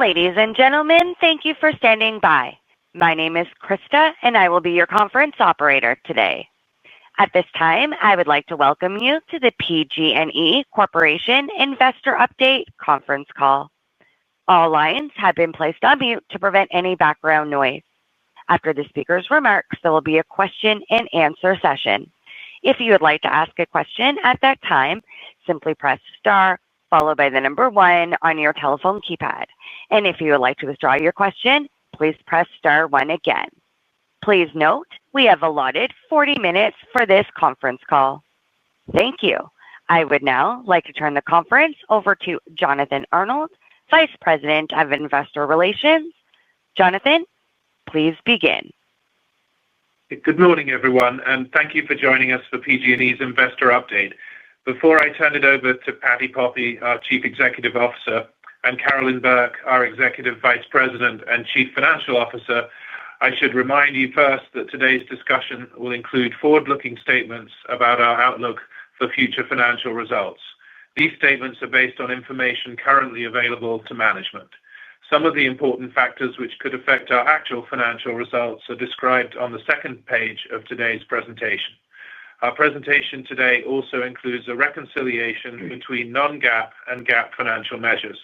Ladies and gentlemen, thank you for standing by. My name is Krista, and I will be your conference operator today. At this time, I would like to welcome you to the PG&E Corporation Investor Update conference call. All lines have been placed on mute to prevent any background noise. After the speaker's remarks, there will be a question-and-answer session. If you would like to ask a question at that time, simply press star followed by the number 1 on your telephone keypad. And if you would like to withdraw your question, please press star 1 again. Please note, we have allotted 40 minutes for this conference call. Thank you. I would now like to turn the conference over to Jonathan Arnold, Vice President of Investor Relations. Jonathan, please begin. Good morning, everyone, and thank you for joining us for PG&E's Investor Update. Before I turn it over to Patti Poppe, our Chief Executive Officer, and Carolyn Burke, our Executive Vice President and Chief Financial Officer, I should remind you first that today's discussion will include forward-looking statements about our outlook for future financial results. These statements are based on information currently available to management. Some of the important factors which could affect our actual financial results are described on the second page of today's presentation. Our presentation today also includes a reconciliation between non-GAAP and GAAP financial measures.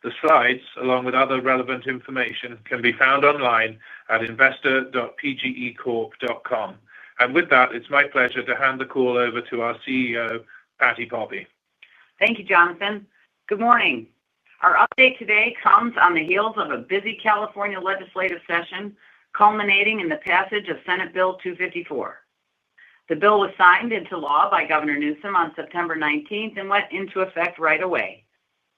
The slides, along with other relevant information, can be found online at investor.pgecorp.com. And with that, it's my pleasure to hand the call over to our CEO, Patti Poppe. Thank you, Jonathan. Good morning. Our update today comes on the heels of a busy California legislative session, culminating in the passage of Senate Bill 254. The bill was signed into law by Governor Newsom on September 19th and went into effect right away.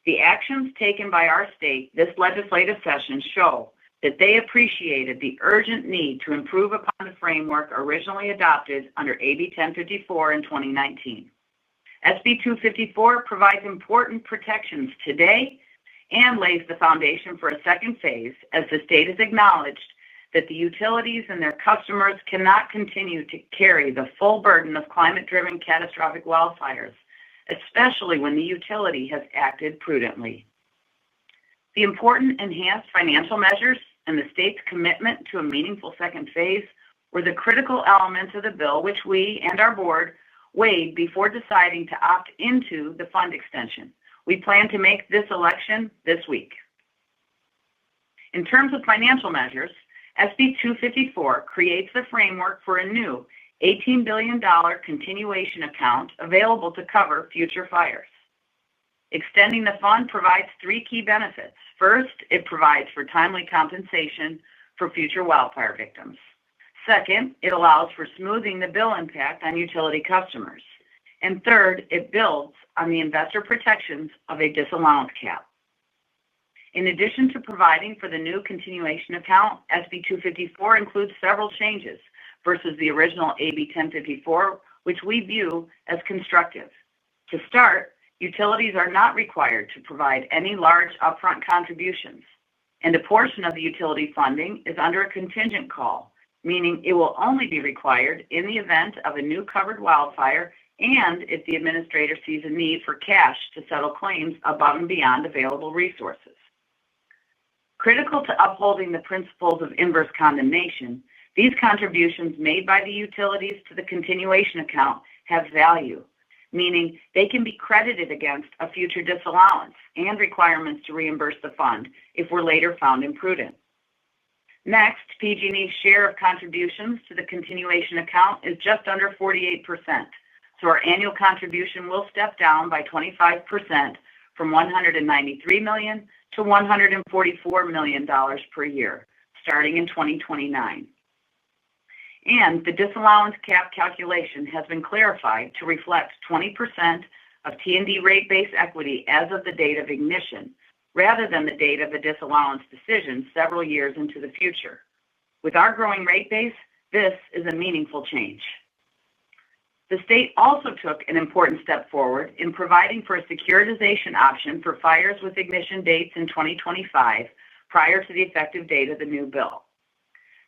The actions taken by our state this legislative session show that they appreciated the urgent need to improve upon the framework originally adopted under AB 1054 in 2019. SB 254 provides important protections today and lays the foundation for a second phase as the state has acknowledged that the utilities and their customers cannot continue to carry the full burden of climate-driven catastrophic wildfires, especially when the utility has acted prudently. The important enhanced financial measures and the state's commitment to a meaningful second phase were the critical elements of the bill which we and our board weighed before deciding to opt into the fund extension. We plan to make this election this week. In terms of financial measures, SB 254 creates the framework for a new $18 billion continuation account available to cover future fires. Extending the fund provides 3 key benefits. First, it provides for timely compensation for future wildfire victims. Second, it allows for smoothing the bill impact on utility customers. And third, it builds on the investor protections of a disallowance cap. In addition to providing for the new continuation account, SB 254 includes several changes versus the original AB 1054, which we view as constructive. To start, utilities are not required to provide any large upfront contributions, and a portion of the utility funding is under a contingent call, meaning it will only be required in the event of a new covered wildfire and if the administrator sees a need for cash to settle claims above and beyond available resources. Critical to upholding the principles of inverse condemnation, these contributions made by the utilities to the continuation account have value, meaning they can be credited against a future disallowance and requirements to reimburse the fund if we're later found imprudent. Next, PG&E's share of contributions to the continuation account is just under 48%, so our annual contribution will step down by 25% from $193 million to $144 million per year, starting in 2029. And the disallowance cap calculation has been clarified to reflect 20% of T&D rate base equity as of the date of ignition, rather than the date of the disallowance decision several years into the future. With our growing rate base, this is a meaningful change. The state also took an important step forward in providing for a securitization option for fires with ignition dates in 2025 prior to the effective date of the new bill.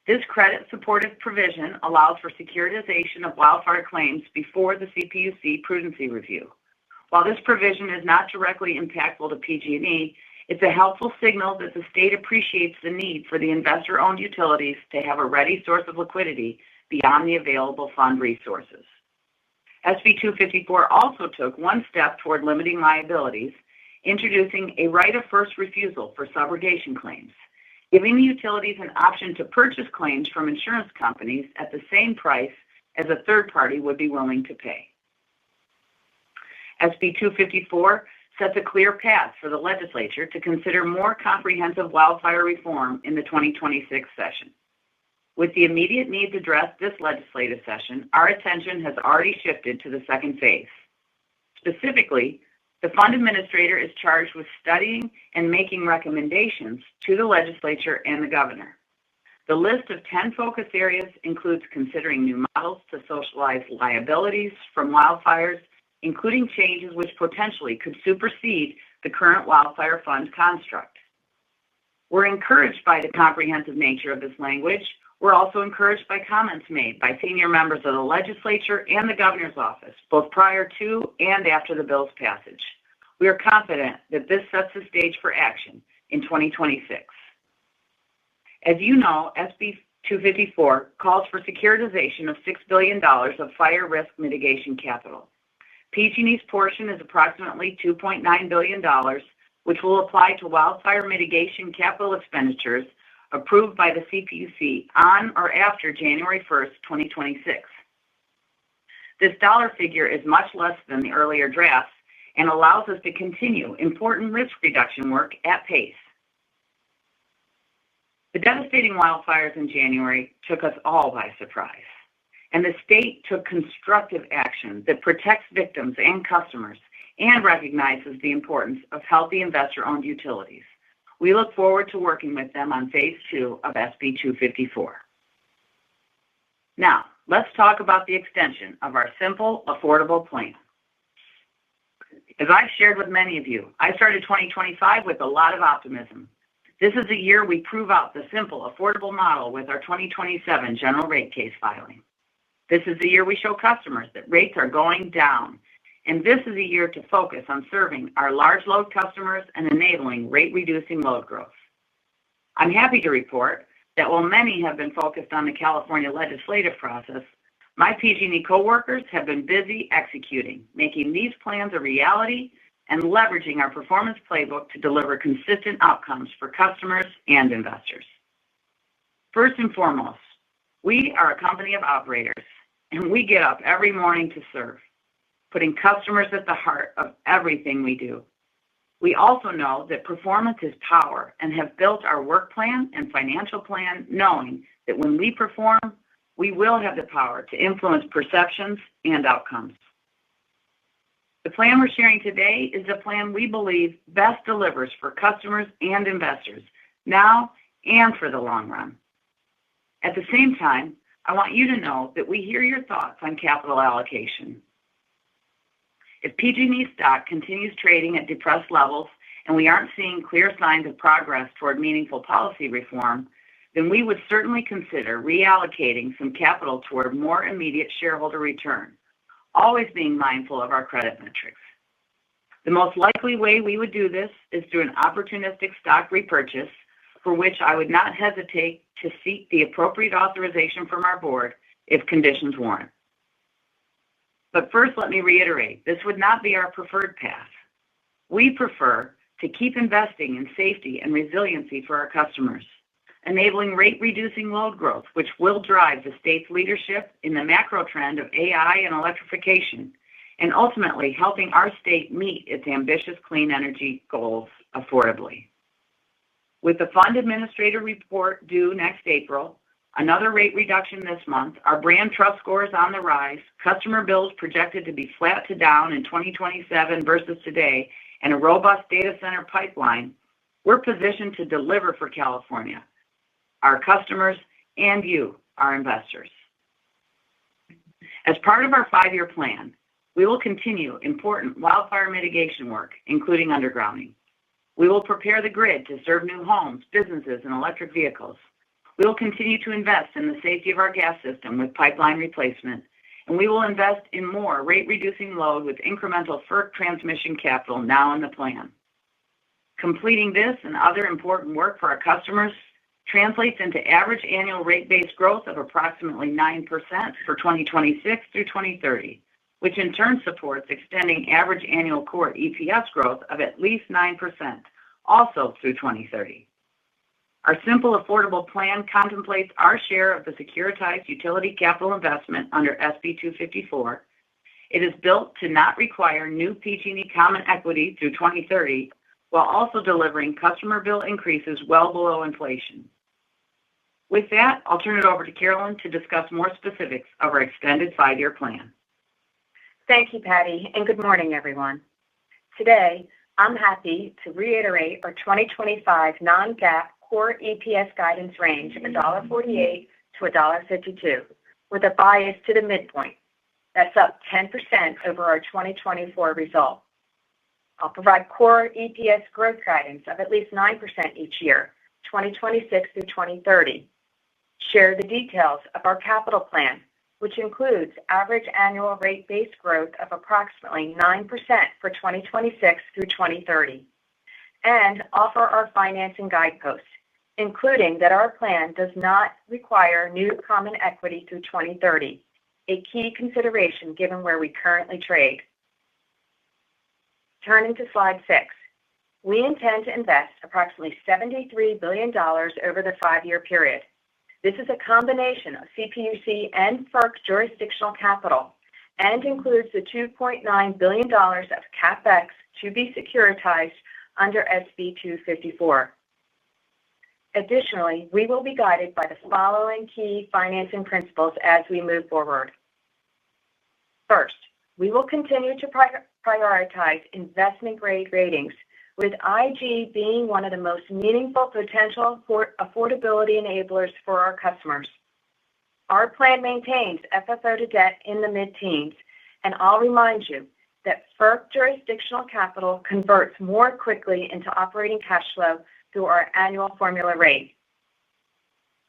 This credit-supportive provision allows for securitization of wildfire claims before the CPUC prudency review. While this provision is not directly impactful to PG&E, It's a helpful signal that the state appreciates the need for the investor-owned utilities to have a ready source of liquidity beyond the available fund resources. SB 254 also took one step toward limiting liabilities, introducing a right of first refusal for subrogation claims, giving the utilities an option to purchase claims from insurance companies at the same price as a third party would be willing to pay. SB 254 sets a clear path for the legislature to consider more comprehensive wildfire reform in the 2026 session. With the immediate needs addressed this legislative session, our attention has already shifted to the second phase. Specifically, the fund administrator is charged with studying and making recommendations to the legislature and the governor. The list of 10 focus areas includes considering new models to socialize liabilities from wildfires, including changes which potentially could supersede the current wildfire fund construct. We're encouraged by the comprehensive nature of this language. We're also encouraged by comments made by senior members of the legislature and the governor's office, both prior to and after the bill's passage. We are confident that this sets the stage for action in 2026. As you know, SB 254 calls for securitization of $6 billion of fire risk mitigation capital. PG&E's portion is approximately $2.9 billion, which will apply to wildfire mitigation capital expenditures approved by the CPUC on or after January 1st, 2026. This dollar figure is much less than the earlier drafts and allows us to continue important risk reduction work at pace. The devastating wildfires in January took us all by surprise, and the state took constructive action that protects victims and customers and recognizes the importance of healthy investor-owned utilities. We look forward to working with them on Phase 2 of SB 254. Now, let's talk about the extension of our simple, affordable plan. As I've shared with many of you, I started 2025 with a lot of optimism. This is the year we prove out the simple, affordable model with our 2027 general rate case filing. This is the year we show customers that rates are going down. And this is a year to focus on serving our large load customers and enabling rate-reducing load growth. I'm happy to report that while many have been focused on the California legislative process, my PG&E coworkers have been busy executing, making these plans a reality and leveraging our performance playbook to deliver consistent outcomes for customers and investors. First and foremost, we are a company of operators, and we get up every morning to serve, putting customers at the heart of everything we do. We also know that performance is power and have built our work plan and financial plan knowing that when we perform, we will have the power to influence perceptions and outcomes. The plan we're sharing today is a plan we believe best delivers for customers and investors now and for the long run. At the same time, I want you to know that we hear your thoughts on capital allocation. If PG&E stock continues trading at depressed levels and we aren't seeing clear signs of progress toward meaningful policy reform, then we would certainly consider reallocating some capital toward more immediate shareholder return, always being mindful of our credit metrics. The most likely way we would do this is through an opportunistic stock repurchase, for which I would not hesitate to seek the appropriate authorization from our board if conditions warrant. But first, let me reiterate, this would not be our preferred path. We prefer to keep investing in safety and resiliency for our customers, enabling rate-reducing load growth, which will drive the state's leadership in the macro trend of AI and electrification, and ultimately helping our state meet its ambitious clean energy goals affordably. With the fund administrator report due next April, another rate reduction this month, our brand trust scores on the rise, customer bills projected to be flat to down in 2027 versus today, and a robust data center pipeline, we're positioned to deliver for California, our customers, and you, our investors. As part of our 5-year plan, we will continue important wildfire mitigation work, including undergrounding. We will prepare the grid to serve new homes, businesses, and electric vehicles. We will continue to invest in the safety of our gas system with pipeline replacement, and we will invest in more rate-reducing load with incremental FERC transmission capital now in the plan. Completing this and other important work for our customers translates into average annual rate-based growth of approximately 9% for 2026 through 2030, which in turn supports extending average annual core EPS growth of at least 9%, also through 2030. Our simple, affordable plan contemplates our share of the securitized utility capital investment under SB 254. It is built to not require new PG&E common equity through 2030, while also delivering customer bill increases well below inflation. With that, I'll turn it over to Carolyn to discuss more specifics of our extended 5-year plan. Thank you, Patty, and good morning, everyone. Today, I'm happy to reiterate our 2025 non-GAAP core EPS guidance range of $1.48 to $1.52, with a bias to the midpoint. That's up 10% over our 2024 result. I'll provide core EPS growth guidance of at least 9% each year, 2026 through 2030. Share the details of our capital plan, which includes average annual rate-based growth of approximately 9% for 2026 through 2030, and offer our financing guideposts, including that our plan does not require new common equity through 2030, a key consideration given where we currently trade. Turning to slide 6, we intend to invest approximately $73 billion over the 5-year period. This is a combination of CPUC and FERC jurisdictional capital and includes the $2.9 billion of CapEx to be securitized under SB 254. Additionally, we will be guided by the following key financing principles as we move forward. First, we will continue to prioritize investment-grade ratings, with IG being one of the most meaningful potential affordability enablers for our customers. Our plan maintains FFO to debt in the mid-teens, and I'll remind you that FERC jurisdictional capital converts more quickly into operating cash flow through our annual formula rate.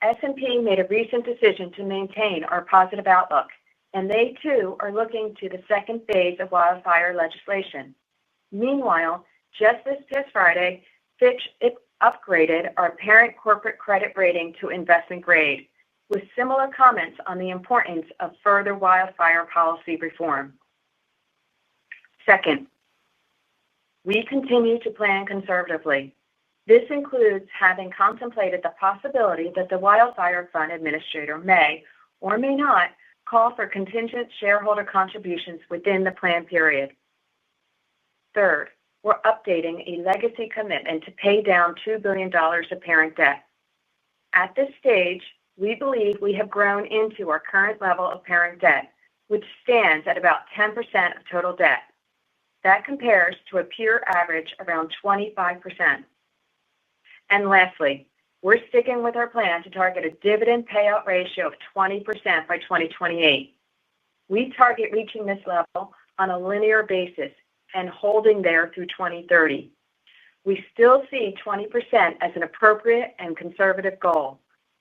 S&P made a recent decision to maintain our positive outlook, and they too are looking to the second phase of wildfire legislation. Meanwhile, just this past Friday, Fitch upgraded our parent corporate credit rating to investment grade, with similar comments on the importance of further wildfire policy reform. Second, we continue to plan conservatively. This includes having contemplated the possibility that the Wildfire Fund Administrator may or may not call for contingent shareholder contributions within the plan period. Third, we're updating a legacy commitment to pay down $2 billion of parent debt. At this stage, we believe we have grown into our current level of parent debt, which stands at about 10% of total debt. That compares to a peer average around 25%. And lastly, we're sticking with our plan to target a dividend payout ratio of 20% by 2028. We target reaching this level on a linear basis and holding there through 2030. We still see 20% as an appropriate and conservative goal,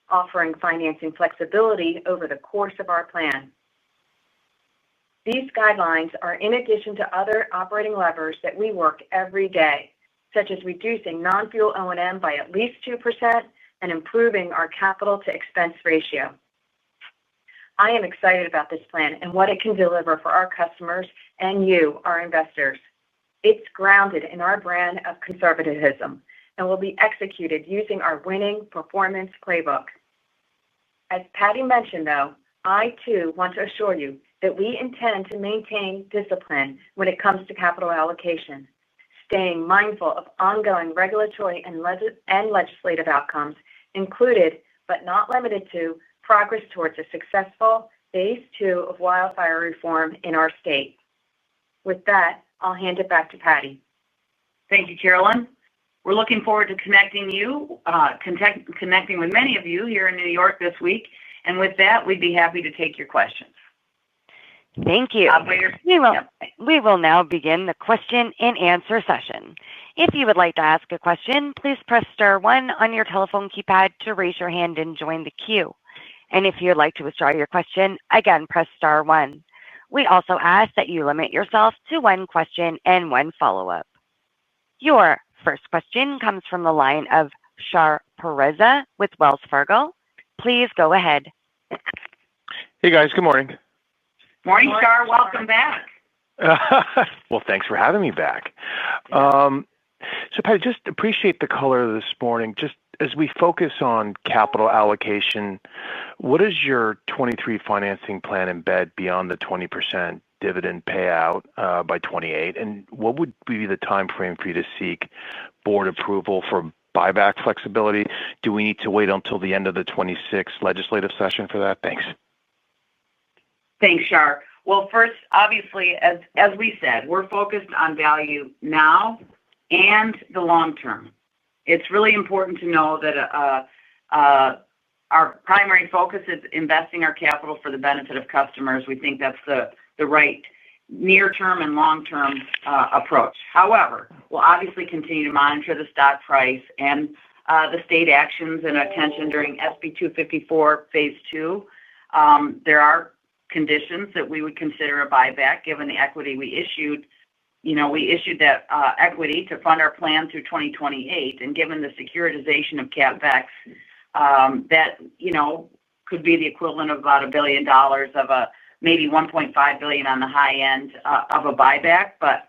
offering financing flexibility over the course of our plan. These guidelines are in addition to other operating levers that we work every day, such as reducing non-fuel O&M by at least 2% and improving our capital to expense ratio. I am excited about this plan and what it can deliver for our customers and you, our investors. It's grounded in our brand of conservatism and will be executed using our winning performance playbook. As Patty mentioned, though, I too want to assure you that we intend to maintain discipline when it comes to capital allocation, staying mindful of ongoing regulatory and legislative outcomes, included but not limited to progress towards a successful phase 2 of wildfire reform in our state. With that, I'll hand it back to Patty. Thank you, Carolyn. We're looking forward to connecting with many of you here in New York this week. And with that, we'd be happy to take your questions. Thank you. We will now begin the question and answer session. If you would like to ask a question, please press star 1 on your telephone keypad to raise your hand and join the queue. And if you'd like to withdraw your question, again, press star 1. We also ask that you limit yourself to one question and one follow-up. Your First question comes from the line of Shar Pourreza with Wells Fargo. Please go ahead. Hey guys, good morning. Morning, Shar. Welcome back. Well, thanks for having me back. So Patty, just appreciate the color this morning. Just as we focus on capital allocation, what does your 23 financing plan embed beyond the 20% dividend payout by 28? And what would be the time frame for you to seek board approval for buyback flexibility? Do we need to wait until the end of the 26 legislative session for that? Thanks. Thanks, Shar. Well, first, obviously, as we said, we're focused on value now and the long term. It's really important to know that our primary focus is investing our capital for the benefit of customers. We think that's the right near-term and long-term approach. However, we'll obviously continue to monitor the stock price and the state actions and attention during SB 254 Phase 2. There are conditions that we would consider a buyback given the equity we issued. We issued that equity to fund our plan through 2028, and given the securitization of CapEx, that could be the equivalent of about $1 billion of a maybe $1.5 billion on the high end of a buyback. But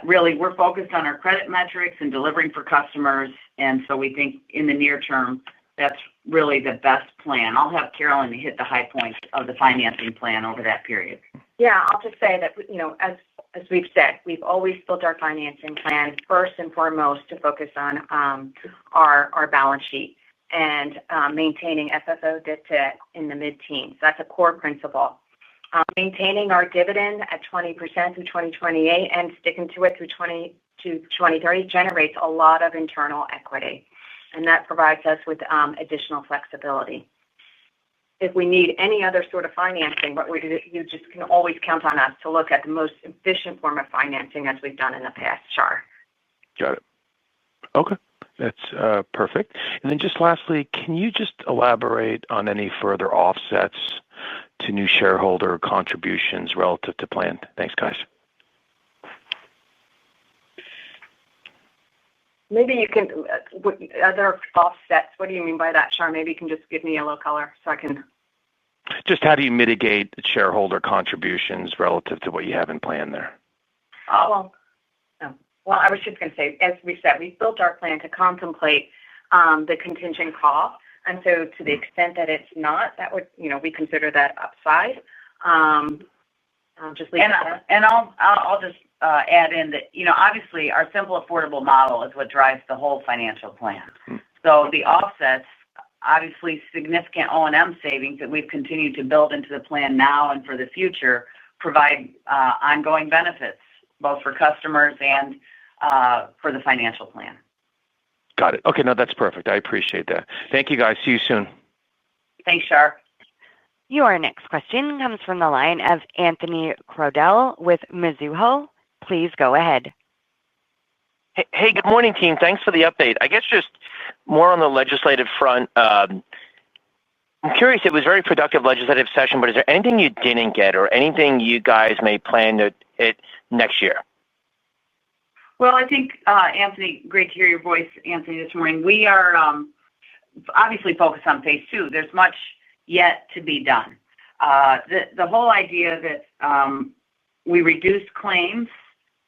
really, we're focused on our credit metrics and delivering for customers, and so we think in the near term that's really the best plan. I'll have Carolyn hit the high points of the financing plan over that period. Yeah, I'll just say that as we've said, we've always built our financing plan first and foremost to focus on our balance sheet and maintaining FFO debt in the mid-teens. That's a core principle. Maintaining our dividend at 20% through 2028 and sticking to it through 2030 generates a lot of internal equity, and that provides us with additional flexibility. If we need any other sort of financing, you just can always count on us to look at the most efficient form of financing as we've done in the past, Shar. Got it. Okay, that's perfect. And then just lastly, can you just elaborate on any further offsets to new shareholder contributions relative to plan? Thanks, guys. Maybe you can, other offsets, what do you mean by that, Shar? Maybe you can just give me a little color so I can. Just how do you mitigate shareholder contributions relative to what you have in plan there? Well, I was just going to say, as we said, we've built our plan to contemplate the contingent cost. And so to the extent that it's not, that would, we consider that upside. I'll just leave it there. And I'll just add in that, obviously our simple, affordable model is what drives the whole financial plan. So the offsets, obviously significant O&M savings that we've continued to build into the plan now and for the future, provide ongoing benefits, both for customers and for the financial plan. Got it. Okay, no, that's perfect. I appreciate that. Thank you, guys. See you soon. Thanks, Shar. Your next question comes from the line of Anthony Crowdell with Mizuho. Please go ahead. Hey, good morning, team. Thanks for the update. I guess just more on the legislative front. I'm curious, it was a very productive legislative session, but is there anything you didn't get or anything you guys may plan to hit next year? Well, I think, Anthony, great to hear your voice, Anthony, this morning. We are obviously focused on Phase 2. There's much yet to be done. The whole idea that we reduce claims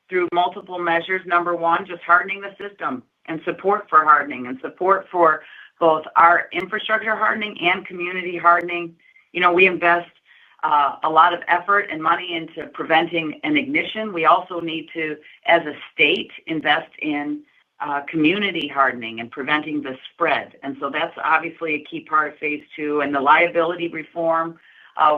through multiple measures. Number one, just hardening the system and support for hardening and support for both our infrastructure hardening and community hardening. We invest a lot of effort and money into preventing an ignition. We also need to, as a state, invest in community hardening and preventing the spread. And so that's obviously a key part of Phase 2. And the liability reform,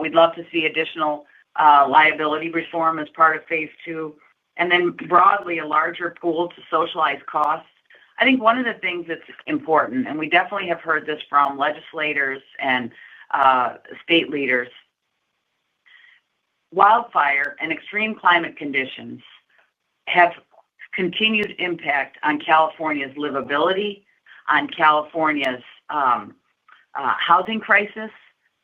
we'd love to see additional liability reform as part of Phase 2. And then broadly, a larger pool to socialize costs. I think one of the things that's important, and we definitely have heard this from legislators and state leaders, wildfire and extreme climate conditions have continued impact on California's livability, on California's housing crisis.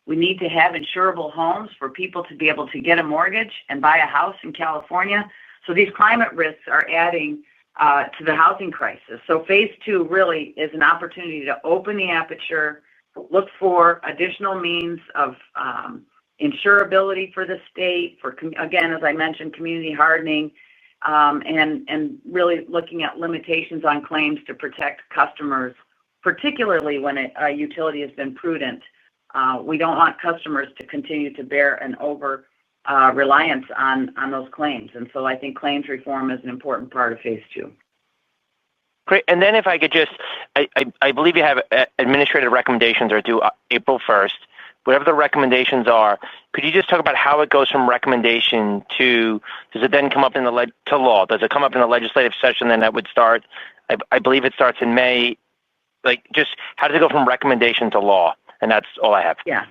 We need to have insurable homes for people to be able to get a mortgage and buy a house in California. So these climate risks are adding to the housing crisis. So phase two really is an opportunity to open the aperture, look for additional means of insurability for the state, for, again, as I mentioned, community hardening, and really looking at limitations on claims to protect customers, particularly when a utility has been prudent. We don't want customers to continue to bear an over reliance on those claims. And so I think claims reform is an important part of phase two. Great. And then if I could just, I believe you have administrative recommendations are due April 1st. Whatever the recommendations are, could you just talk about how it goes from recommendation to, does it then come up in to law? Does it come up in the legislative session? Then that would start, I believe it starts in May. Like, just how does it go from recommendation to law? And that's all I have. Yeah.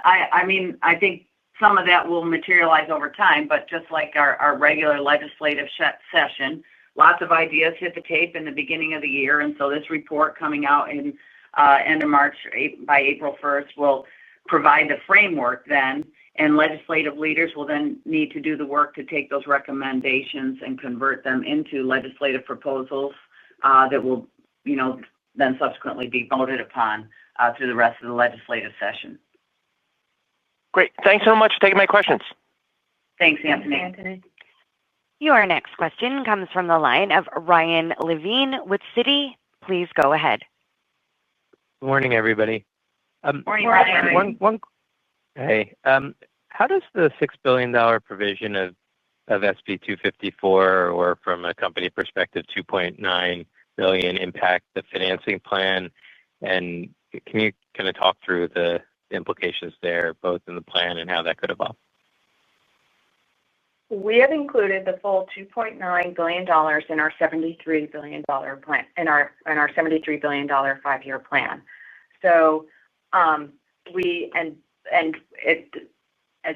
I mean, I think some of that will materialize over time, but just like our regular legislative session, lots of ideas hit the tape in the beginning of the year. And so this report coming out in end of March by April 1st will provide the framework then, and legislative leaders will then need to do the work to take those recommendations and convert them into legislative proposals that will, then subsequently be voted upon through the rest of the legislative session. Great. Thanks so much for taking my questions. Thanks, Anthony. Your next question comes from the line of Ryan Levine with Citi. Please go ahead. Good morning, everybody. Morning, Ryan. Hey. How does the $6 billion provision of SB 254, or from a company perspective, $2.9 billion, impact the financing plan? And can you kind of talk through the implications there, both in the plan and how that could evolve? We have included the full $2.9 billion in our $73 billion plan, in our $73 billion 5-year plan. So as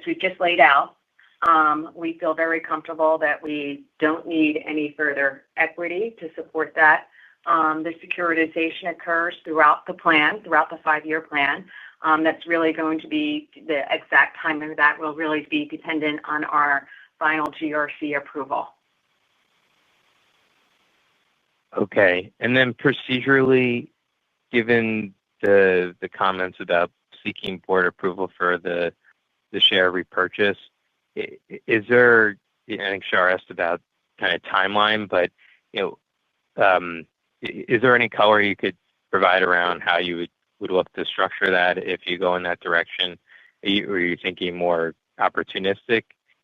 we've just laid out, we feel very comfortable that we don't need any further equity to support that. The securitization occurs throughout the plan, throughout the 5-year plan. That's really going to be, the exact timing of that will really be dependent on our final GRC approval. Okay. And then procedurally, given the comments about seeking board approval for the share repurchase, is there, I think Shar asked about kind of timeline, but is there any color you could provide around how you would look to structure that if you go in that direction? Are you thinking more opportunistic?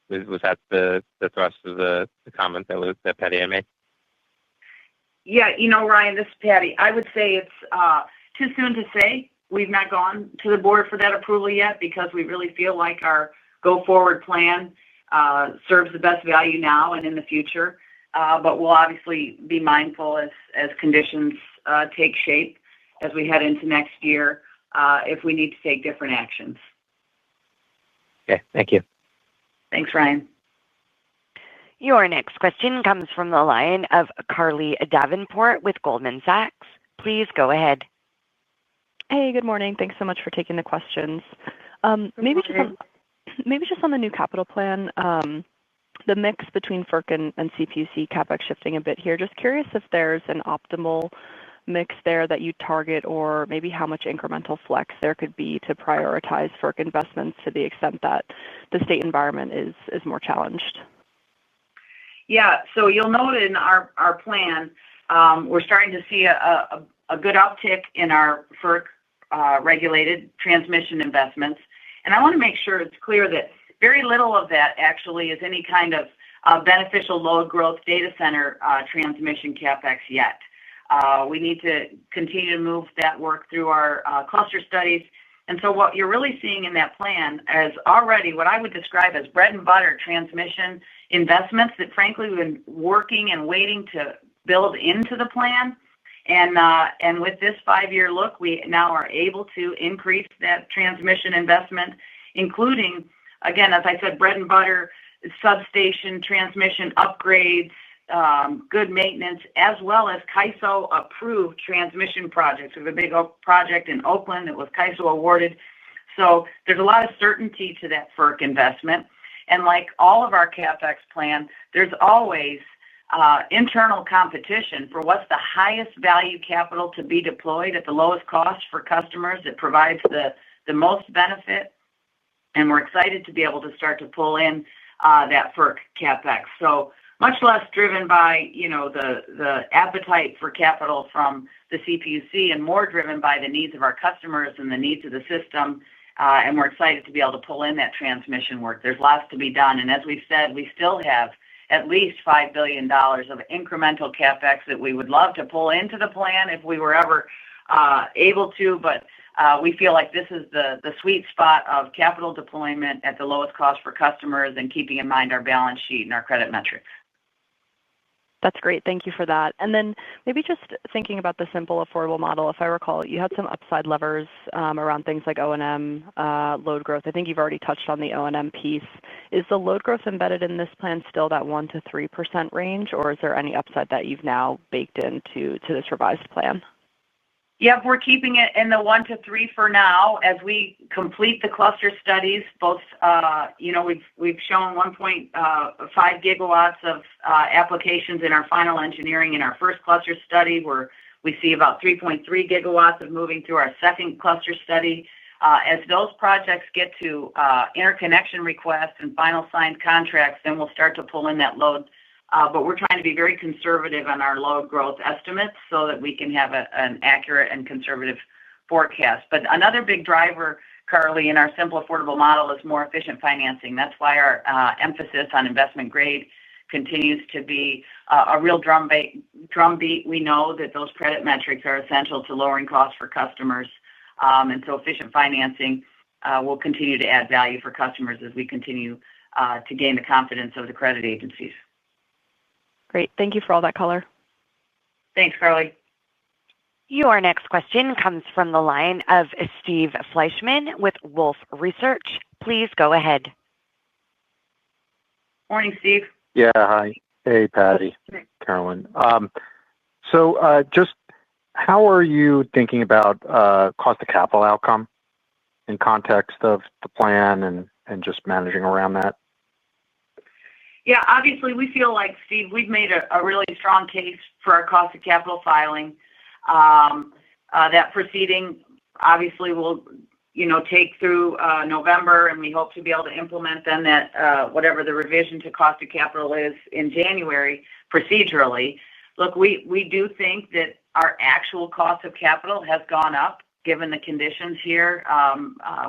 Was that the thrust of the comment that Patty had made? Yeah, Ryan, this is Patty. I would say it's too soon to say. We've not gone to the board for that approval yet because we really feel like our go-forward plan serves the best value now and in the future. But we'll obviously be mindful as conditions take shape as we head into next year if we need to take different actions. Okay, thank you. Thanks, Ryan. Your next question comes from the line of Carly Davenport with Goldman Sachs. Please go ahead. Hey, good morning. Thanks so much for taking the questions. Maybe just on the new capital plan, the mix between FERC and CPUC CapEx shifting a bit here. Just curious if there's an optimal mix there that you target, or maybe how much incremental flex there could be to prioritize FERC investments to the extent that the state environment is more challenged. Yeah, so you'll note in our plan, we're starting to see a good uptick in our FERC regulated transmission investments. And I want to make sure it's clear that very little of that actually is any kind of beneficial load growth data center transmission CapEx yet. We need to continue to move that work through our cluster studies. And so what you're really seeing in that plan is already what I would describe as bread and butter transmission investments that frankly we've been working and waiting to build into the plan. And with this 5-year look, we now are able to increase that transmission investment, including, again, as I said, bread and butter, substation transmission upgrades, good maintenance, as well as CAISO-approved transmission projects. We have a big project in Oakland that was CAISO awarded. So there's a lot of certainty to that FERC investment. And like all of our CapEx plan, there's always internal competition for what's the highest value capital to be deployed at the lowest cost for customers. It provides the most benefit, and we're excited to be able to start to pull in that FERC CapEx. So much less driven by the appetite for capital from the CPUC and more driven by the needs of our customers and the needs of the system. And we're excited to be able to pull in that transmission work. There's lots to be done. And as we've said, we still have at least $5 billion of incremental CapEx that we would love to pull into the plan if we were ever able to. But we feel like this is the sweet spot of capital deployment at the lowest cost for customers and keeping in mind our balance sheet and our credit metrics. That's great. Thank you for that. And then maybe just thinking about the simple affordable model, if I recall, you had some upside levers around things like O&M, load growth. I think you've already touched on the O&M piece. Is the load growth embedded in this plan still that 1% to 3% range, or is there any upside that you've now baked into this revised plan? Yep, we're keeping it in the 1 to 3 for now. As we complete the cluster studies, both we've shown 1.5 gigawatts of applications in our final engineering in our first cluster study, where we see about 3.3 gigawatts of moving through our second cluster study. As those projects get to interconnection requests and final signed contracts, then we'll start to pull in that load. But we're trying to be very conservative on our load growth estimates so that we can have an accurate and conservative forecast. But another big driver, Carly, in our simple affordable model is more efficient financing. That's why our emphasis on investment grade continues to be a real drumbeat. We know that those credit metrics are essential to lowering costs for customers. And so efficient financing will continue to add value for customers as we continue to gain the confidence of the credit agencies. Great. Thank you for all that color. Thanks, Carly. Your next question comes from the line of Steve Fleishman with Wolfe Research. Please go ahead. Morning, Steve. Yeah, hi. Hey, Patty, Carolyn. So just how are you thinking about cost of capital outcome in context of the plan and just managing around that? Yeah, obviously, we feel like, Steve, we've made a really strong case for our cost of capital filing. That proceeding obviously will, take through November, and we hope to be able to implement then that whatever the revision to cost of capital is in January procedurally. Look, we do think that our actual cost of capital has gone up given the conditions here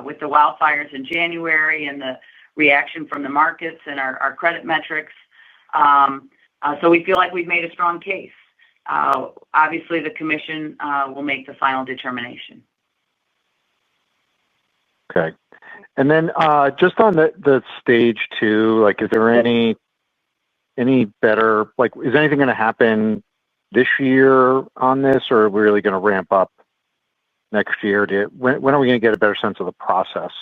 with the wildfires in January and the reaction from the markets and our credit metrics. So we feel like we've made a strong case. Obviously, the commission will make the final determination. Okay. And then just on the stage 2, is there any better, is anything going to happen this year on this, or are we really going to ramp up next year? When are we going to get a better sense of the process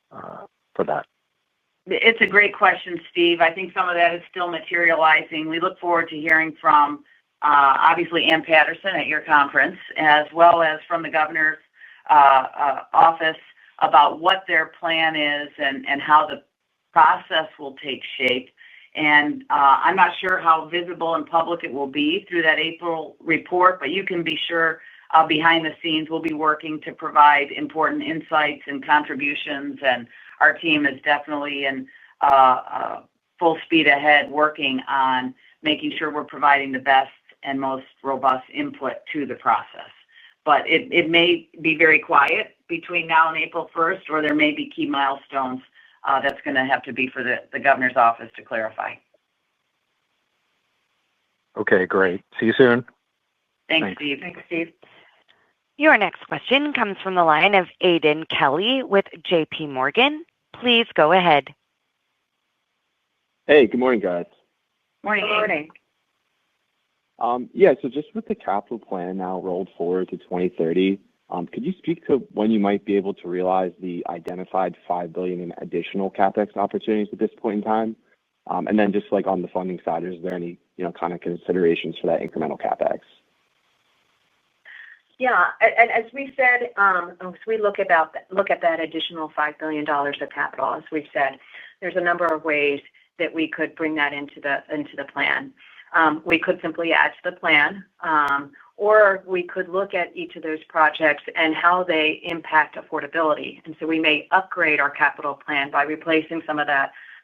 for that? It's a great question, Steve. I think some of that is still materializing. We look forward to hearing from, obviously, Ann Patterson at your conference, as well as from the governor's office about what their plan is and how the process will take shape. And I'm not sure how visible and public it will be through that April report, but you can be sure behind the scenes we'll be working to provide important insights and contributions, and our team is definitely in full speed ahead working on making sure we're providing the best and most robust input to the process. But it may be very quiet between now and April 1st, or there may be key milestones that's going to have to be for the governor's office to clarify. Okay, great. See you soon. Thanks, Steve. Thanks, Steve. Your next question comes from the line of Aidan Kelly with JP Morgan. Please go ahead. Hey, good morning, guys. Morning. Yeah, so just with the capital plan now rolled forward to 2030, could you speak to when you might be able to realize the identified $5 billion in additional CapEx opportunities at this point in time? And then just on the funding side, is there any kind of considerations for that incremental CapEx? Yeah, and as we said, as we look at that additional $5 billion of capital, as we've said, there's a number of ways that we could bring that into the plan. We could simply add to the plan, or we could look at each of those projects and how they impact affordability. And so we may upgrade our capital plan by replacing some of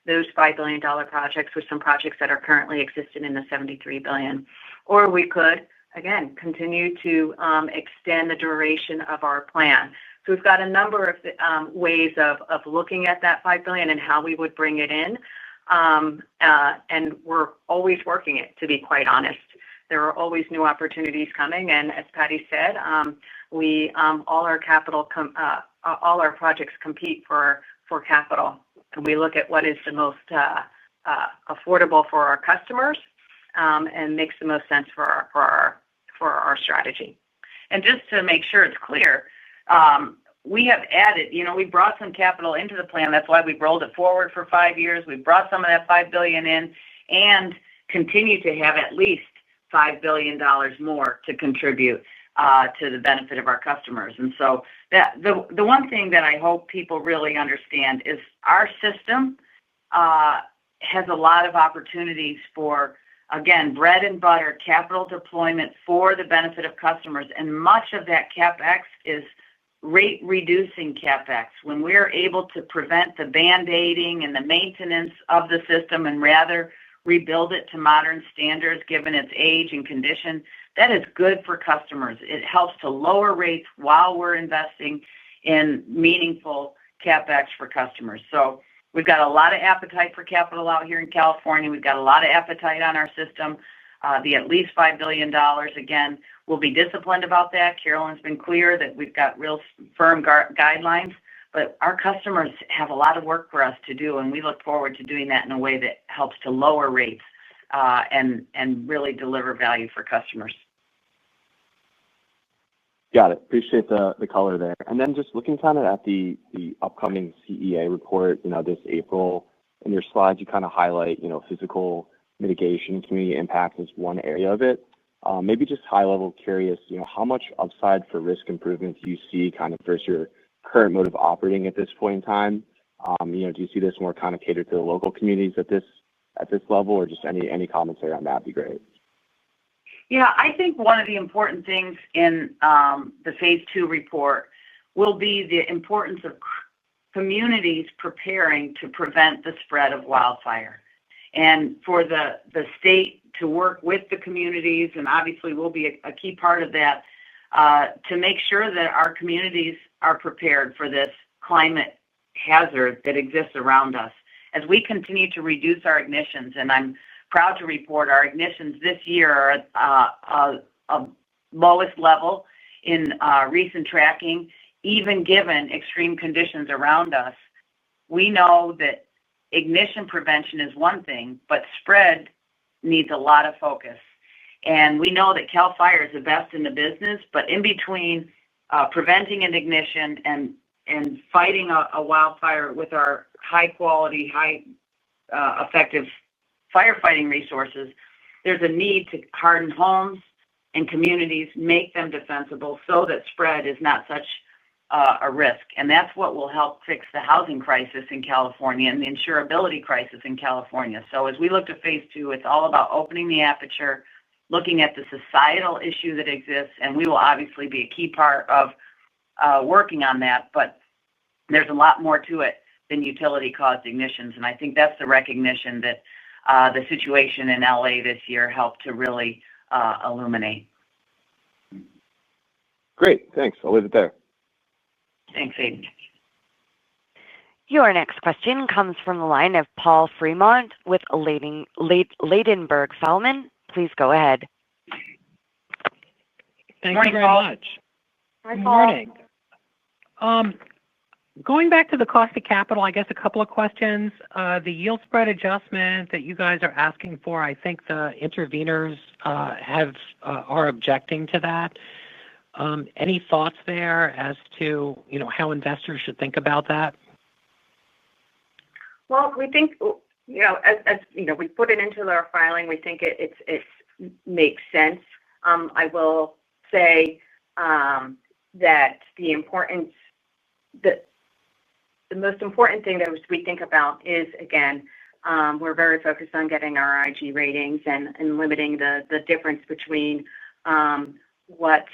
those $5 billion projects with some projects that are currently existing in the $73 billion. Or we could, again, continue to extend the duration of our plan. So we've got a number of ways of looking at that $5 billion and how we would bring it in. And we're always working it, to be quite honest. There are always new opportunities coming, and as Patty said, all our projects compete for capital, and we look at what is the most affordable for our customers, and makes the most sense for our strategy. And just to make sure it's clear, we have added, we brought some capital into the plan. That's why we rolled it forward for 5 years. We brought some of that $5 billion in and continue to have at least $5 billion more to contribute to the benefit of our customers. And so the one thing that I hope people really understand is our system has a lot of opportunities for, again, bread and butter capital deployment for the benefit of customers. And much of that CapEx is rate reducing CapEx. When we're able to prevent the band-aiding and the maintenance of the system and rather rebuild it to modern standards given its age and condition, that is good for customers. It helps to lower rates while we're investing in meaningful CapEx for customers. So we've got a lot of appetite for capital out here in California. We've got a lot of appetite on our system. The at least $5 billion, again, we'll be disciplined about that. Carolyn's been clear that we've got real firm guidelines, but our customers have a lot of work for us to do, and we look forward to doing that in a way that helps to lower rates and really deliver value for customers. Got it. Appreciate the color there. And then just looking kind of at the upcoming CEA report, this April, in your slides, you kind of highlight, physical mitigation, community impact is one area of it. Maybe just high level curious, how much upside for risk improvements do you see kind of versus your current mode of operating at this point in time? Do you see this more kind of catered to the local communities at this level, or just any commentary on that would be great? Yeah, I think one of the important things in the Phase 2 report will be the importance of communities preparing to prevent the spread of wildfire. And for the state to work with the communities, and obviously we'll be a key part of that, to make sure that our communities are prepared for this climate hazard that exists around us. As we continue to reduce our ignitions, and I'm proud to report our ignitions this year are at lowest level in recent tracking, even given extreme conditions around us. We know that ignition prevention is one thing, but spread needs a lot of focus. And we know that CAL FIRE is the best in the business, but in between preventing an ignition and fighting a wildfire with our high quality, effective firefighting resources, there's a need to harden homes and communities, make them defensible so that spread is not such a risk. And that's what will help fix the housing crisis in California and the insurability crisis in California. So as we look to Phase 2, it's all about opening the aperture, looking at the societal issue that exists, and we will obviously be a key part of working on that. But there's a lot more to it than utility-caused ignitions, and I think that's the recognition that the situation in LA this year helped to really illuminate. Great, thanks. I'll leave it there. Thanks, Aiden. Your next question comes from the line of Paul Fremont with Ladenburg Thalmann. Please go ahead. Thank you very much. Hi, Good Paul. morning. Going back to the cost of capital, I guess a couple of questions. The yield spread adjustment that you guys are asking for, I think the interveners are objecting to that. Any thoughts there as to how investors should think about that? Well, we think, as we put it into our filing, we think it makes sense. I will say that the most important thing that we think about is, again, We're very focused on getting our IG ratings and limiting the difference between what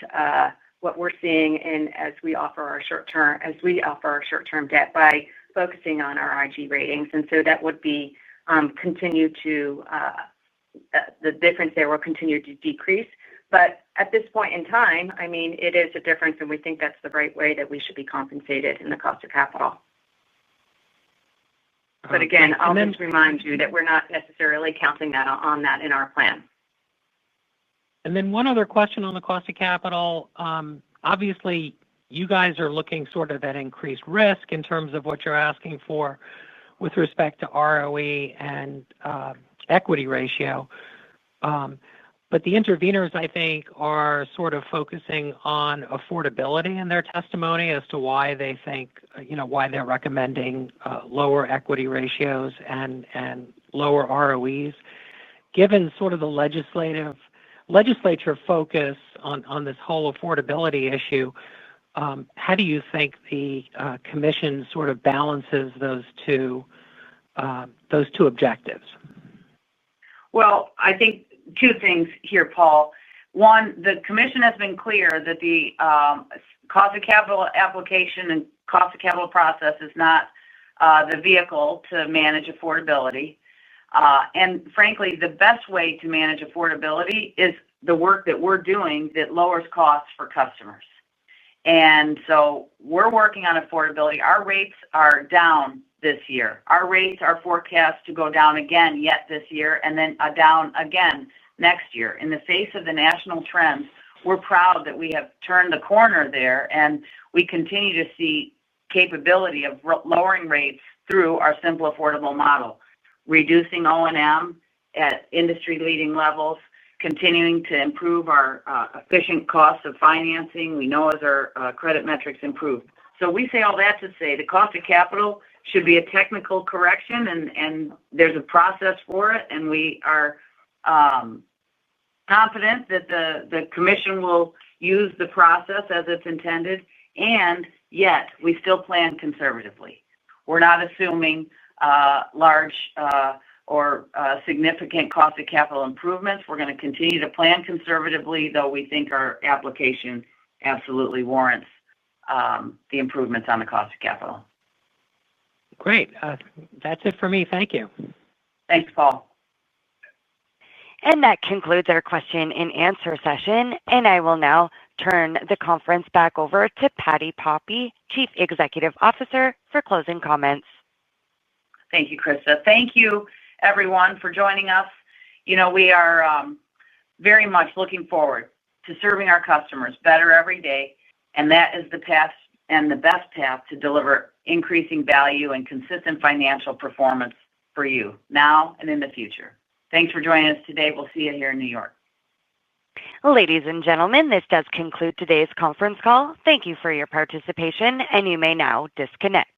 we're seeing as we offer our short-term debt by focusing on our IG ratings. And so that would be the difference there will continue to decrease. But at this point in time, I mean, it is a difference, and we think that's the right way that we should be compensated in the cost of capital. But again, I'll just remind you that we're not necessarily counting on that in our plan. And then one other question on the cost of capital. Obviously, you guys are looking sort of at increased risk in terms of what you're asking for with respect to ROE and equity ratio. But the interveners, I think, are sort of focusing on affordability in their testimony as to why they think, why they're recommending lower equity ratios and lower ROEs. Given sort of the legislature focus on this whole affordability issue, how do you think the commission sort of balances those two objectives? Well, I think two things here, Paul. One, the commission has been clear that the cost of capital application and cost of capital process is not the vehicle to manage affordability. And frankly, the best way to manage affordability is the work that we're doing that lowers costs for customers. And so we're working on affordability. Our rates are down this year. Our rates are forecast to go down again yet this year and then down again next year. In the face of the national trends, we're proud that we have turned the corner there, and we continue to see capability of lowering rates through our simple, affordable model, reducing O&M at industry-leading levels, continuing to improve our efficient costs of financing. We know as our credit metrics improve. So we say all that to say the cost of capital should be a technical correction, and there's a process for it, and we are confident that the commission will use the process as it's intended, and yet we still plan conservatively. We're not assuming large or significant cost of capital improvements. We're going to continue to plan conservatively, though we think our application absolutely warrants the improvements on the cost of capital. Great. That's it for me. Thank you. Thanks, Paul. And that concludes our question and answer session. And I will now turn the conference back over to Patti Poppe, Chief Executive Officer, for closing comments. Thank you, Krista. Thank you, everyone, for joining us. We are very much looking forward to serving our customers better every day, and that is the path and the best path to deliver increasing value and consistent financial performance for you now and in the future. Thanks for joining us today. We'll see you here in New York. Ladies and gentlemen, this does conclude today's conference call. Thank you for your participation, and you may now disconnect.